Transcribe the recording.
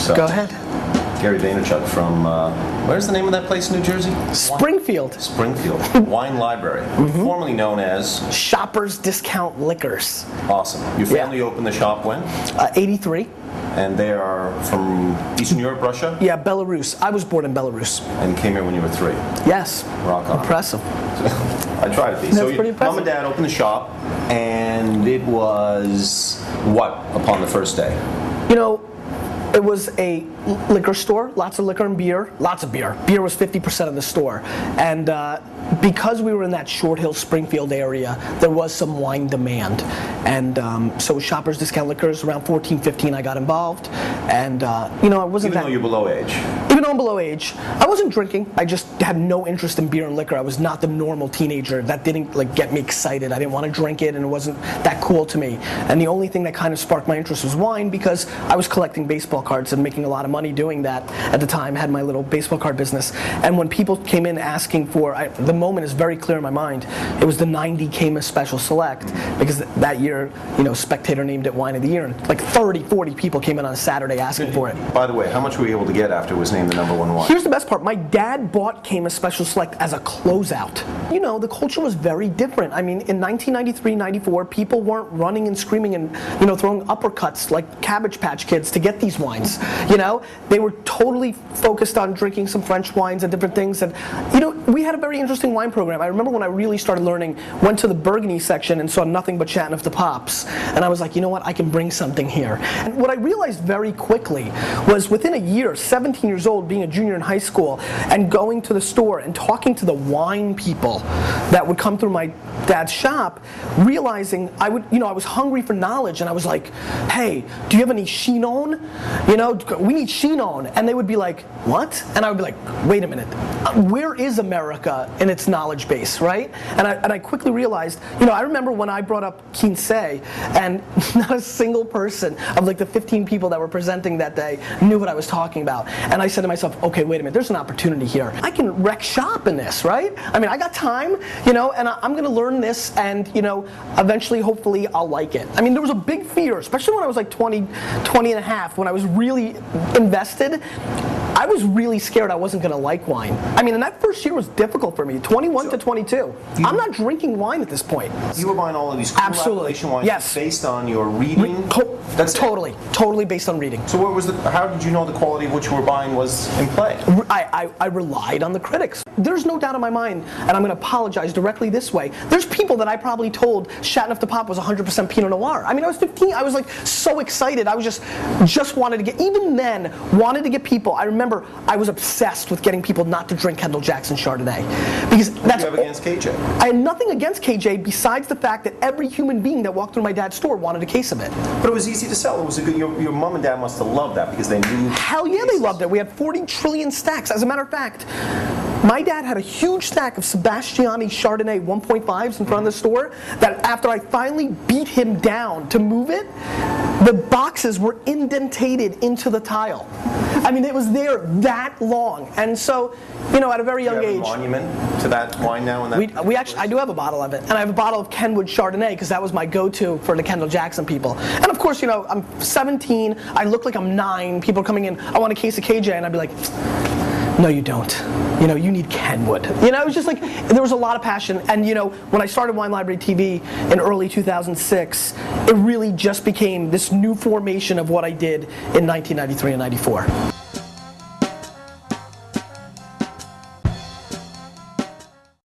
So, go ahead. Gary Vaynerchuk from, where's the name of that place in New Jersey? Springfield. Springfield. Wine Library, formerly known as? Shoppers Discount Liquors. Awesome. Your family opened the shop when? 83. And they are from Eastern Europe, Russia? Yeah, Belarus. I was born in Belarus. And came here when you were 3? Yes. Rock on. Impressive. I tried to be. That's So pretty impressive. Mom and Dad opened the shop, and it was what upon the first day? You know, it was a liquor store, lots of liquor and beer, lots of beer. Beer was 50% of the store. And because we were in that Short Hill, Springfield area, there was some wine demand. And so Shoppers Discount Liquors, around 14, 15, I got involved. And, you know, I wasn't Even though you're below age? Even though I'm below age. I wasn't drinking. I just had no interest in beer and liquor. I was not the normal teenager. That didn't get me excited. I didn't want to drink it, and it wasn't that cool to me. And the only thing that kind of sparked my interest was wine, because I was collecting baseball cards and making a lot of money doing that at the time. I had my little baseball card business. And when people came in asking for, the moment is very clear in my mind, it was the 90 Cayman Special Select, because that year, you know, Spectator named it Wine of the Year, and like 30, 40 people came in on a Saturday asking for it. By the way, how much were you able to get after it was named the #1 wine? Here's the best part. My dad bought Cayman Special Select as a closeout. You know, the culture was very different. I mean, in 1993, 94, people weren't running and screaming and, you know, throwing uppercuts like Cabbage Patch Kids to get these wines. You know, they were totally focused on drinking some French wines and different things. And, you know, we had a very interesting wine program. I remember when I really started learning, went to the Burgundy section and saw nothing but Chateauneuf de Popes. And I was like, you know what, I can bring something here. And what I realized very quickly was within a year, 17 years old, being a junior in high school, and going to the store and talking to the wine people that would come through my dad's shop, realizing I was hungry for knowledge, and I was like, hey, do you have any Chinon? You know, we need Chinon. And they would be like, what? And I would be like, wait a minute, where is America in its knowledge base, right? And I quickly realized, you know, I remember when I brought up Quince, and not a single person of like the 15 people that were presenting that day knew what I was talking about. And I said to myself, okay, wait a minute, there's an opportunity here. I can wreck shop in this, right? I mean, I got time, you know, and I'm gonna learn this, and, you know, eventually, hopefully, I'll like it. I mean, there was a big fear, especially when I was like 20 and a half, when I was really invested. I was really scared I wasn't going to like wine. I mean, and that first year was difficult for me, 21 to 22. I'm not drinking wine at this point. You were buying all of these cool appellation wines, yes, based on your reading? That's totally based on reading. So how did you know the quality of what you were buying was in play? I relied on the critics. There's no doubt in my mind, and I'm going to apologize directly this way, there's people that I probably told Chateauneuf de Popes was 100% Pinot Noir. I mean, I was 15, I was like so excited. I was just wanted to get, even then, wanted to get people. I remember I was obsessed with getting people not to drink Kendall Jackson Chardonnay, because that's. What do you have against KJ? I had nothing against KJ besides the fact that every human being that walked through my dad's store wanted a case of it. But it was easy to sell. It was a good. Your mom and dad must have loved that because they knew. Hell yeah, they loved it. We had 40 trillion stacks. As a matter of fact, my dad had a huge stack of Sebastiani Chardonnay 1.5s in front of the store that after I finally beat him down to move it, the boxes were indentated into the tile. I mean, it was there that long. And so, you know, at a very young age. Do you have a monument to that wine now? We actually, I do have a bottle of it. And I have a bottle of Kenwood Chardonnay because that was my go-to for the Kendall Jackson people. And of course, you know, I'm 17, I look like I'm 9, people are coming in, I want a case of KJ, and I'd be like, no, you don't. You know, you need Kenwood. You know, it was just like, there was a lot of passion. And, you know, when I started Wine Library TV in early 2006, it really just became this new formation of what I did in 1993 and 94.